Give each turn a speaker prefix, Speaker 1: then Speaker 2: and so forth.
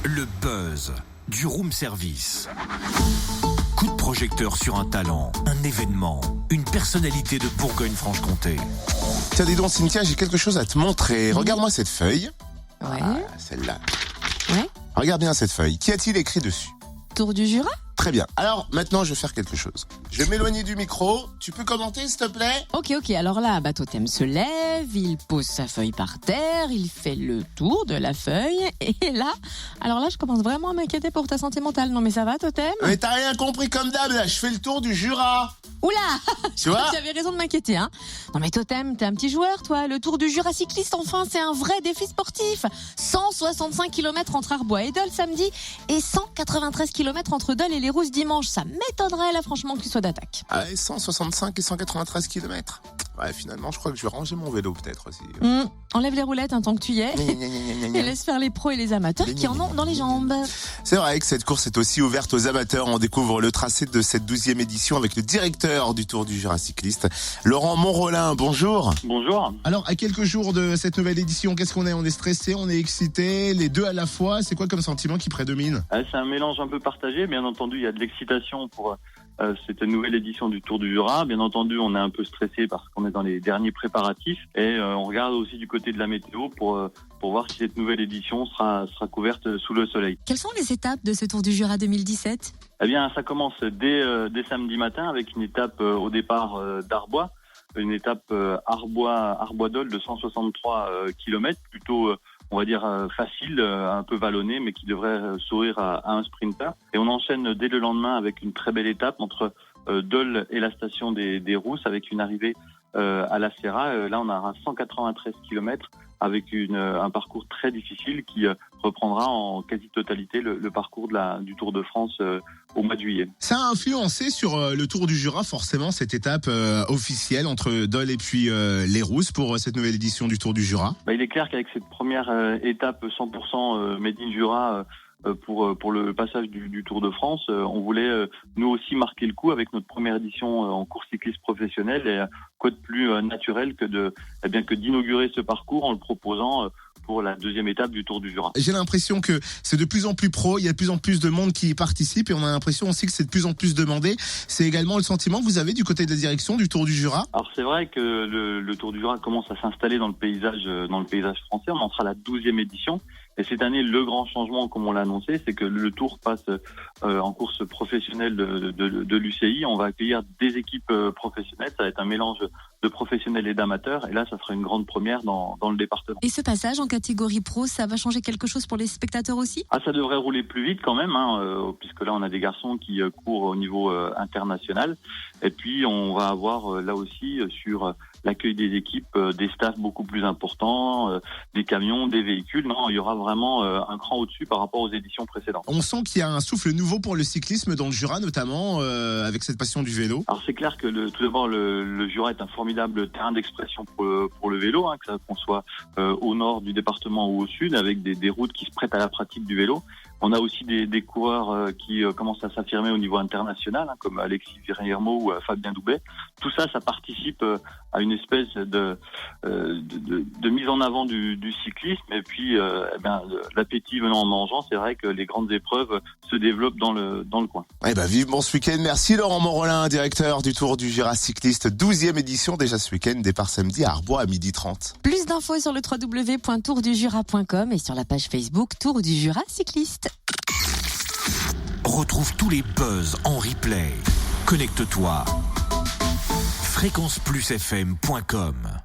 Speaker 1: Le buzz du room service. Coup de projecteur sur un talent, un événement, une personnalité de Bourgogne-Franche-Comté.
Speaker 2: Tiens, dis donc Cynthia, j'ai quelque chose à te montrer. Regarde-moi cette feuille.
Speaker 3: Ouais.
Speaker 2: Ah, celle-là.
Speaker 3: Ouais.
Speaker 2: Regarde bien cette feuille. Qu'y a-t-il écrit dessus?
Speaker 3: Tour du Jura?
Speaker 2: Très bien. Alors, maintenant, je vais faire quelque chose. Je vais m'éloigner du micro. Tu peux commenter, s'il te plaît?
Speaker 3: Ok. Alors là, Totem se lève, il pose sa feuille par terre, il fait le tour de la feuille. Et là, je commence vraiment à m'inquiéter pour ta santé mentale. Non mais ça va, Totem?
Speaker 2: Mais t'as rien compris comme d'hab, là. Je fais le tour du Jura.
Speaker 3: Oula!
Speaker 2: Tu vois?
Speaker 3: J'avais raison de m'inquiéter, hein. Non mais Totem, t'es un petit joueur, toi. Le Tour du Jura cycliste, enfin, c'est un vrai défi sportif. 165 km entre Arbois et Dole samedi et 193 km entre Dole et les Rousses dimanche. Ça m'étonnerait là franchement qu'il soit d'attaque.
Speaker 2: Ah, 165 et 193 km. Ouais, finalement, je crois que je vais ranger mon vélo peut-être aussi.
Speaker 3: Enlève les roulettes tant que tu y es. Et laisse faire les pros et les amateurs qui en ont dans les jambes.
Speaker 2: C'est vrai que cette course est aussi ouverte aux amateurs. On découvre le tracé de cette 12e édition avec le directeur du Tour du Jura cycliste, Laurent Monrolin. Bonjour.
Speaker 4: Bonjour.
Speaker 2: Alors, à quelques jours de cette nouvelle édition, qu'est-ce qu'on est? On est stressé, on est excité, les deux à la fois. C'est quoi comme sentiment qui prédomine?
Speaker 4: C'est un mélange un peu partagé. Bien entendu, il y a de l'excitation pour cette nouvelle édition du Tour du Jura. Bien entendu, on est un peu stressé parce qu'on est dans les derniers préparatifs et on regarde aussi du côté de la météo pour voir si cette nouvelle édition sera couverte sous le soleil.
Speaker 3: Quelles sont les étapes de ce Tour du Jura 2017?
Speaker 4: Eh bien, ça commence dès samedi matin avec une étape au départ d'Arbois, une étape Arbois-Dole de 163 km, plutôt on va dire facile, un peu vallonnée, mais qui devrait sourire à un sprinter. Et on enchaîne dès le lendemain avec une très belle étape entre Dole et la station des Rousses, avec une arrivée à la Serra. Là, on aura 193 km avec un parcours très difficile qui reprendra en quasi-totalité le parcours du Tour de France au mois de juillet.
Speaker 2: Ça a influencé sur le Tour du Jura, forcément, cette étape officielle entre Dole et puis les Rousses pour cette nouvelle édition du Tour du Jura?
Speaker 4: Il est clair qu'avec cette première étape 100% Made in Jura, pour le passage du Tour de France, on voulait nous aussi marquer le coup avec notre première édition en course cycliste professionnelle, et quoi de plus naturel que d'inaugurer ce parcours en le proposant pour la deuxième étape du Tour du Jura.
Speaker 2: J'ai l'impression que c'est de plus en plus pro, il y a de plus en plus de monde qui y participe et on a l'impression aussi que c'est de plus en plus demandé. C'est également le sentiment que vous avez du côté de la direction du Tour du Jura?
Speaker 4: Alors c'est vrai que le Tour du Jura commence à s'installer dans le paysage français. On en sera à la 12e édition. Et cette année, le grand changement, comme on l'a annoncé, c'est que le Tour passe en course professionnelle de l'UCI. On va accueillir des équipes professionnelles. Ça va être un mélange de professionnels et d'amateurs. Et là, ça sera une grande première dans le département.
Speaker 3: Et ce passage en catégorie pro, ça va changer quelque chose pour les spectateurs aussi?
Speaker 4: Ça devrait rouler plus vite quand même, puisque là, on a des garçons qui courent au niveau international. Et puis, on va avoir là aussi sur l'accueil des équipes, des staffs beaucoup plus importants, des camions, des véhicules. Non, il y aura vraiment un cran au-dessus par rapport aux éditions précédentes.
Speaker 2: On sent qu'il y a un souffle nouveau pour le cyclisme dans le Jura, notamment avec cette passion du vélo.
Speaker 4: Alors c'est clair que tout d'abord le Jura est un formidable terrain d'expression pour le vélo, qu'on soit au nord du département ou au sud, avec des routes qui se prêtent à la pratique du vélo. On a aussi des coureurs qui commencent à s'affirmer au niveau international, comme Alexis Virermo ou Fabien Doubet. Tout ça, ça participe à une espèce de mise en avant du cyclisme. Et puis, l'appétit venant en mangeant, c'est vrai que les grandes épreuves se développent dans le coin.
Speaker 2: Vivement ce week-end. Merci Laurent Monrolin, directeur du Tour du Jura cycliste, 12e édition déjà ce week-end, départ samedi à Arbois à 12h30.
Speaker 3: Plus d'infos sur le www.tourdujura.com et sur la page Facebook Tour du Jura cycliste.
Speaker 1: Retrouve tous les buzz en replay. Connecte-toi. fréquenceplusfm.com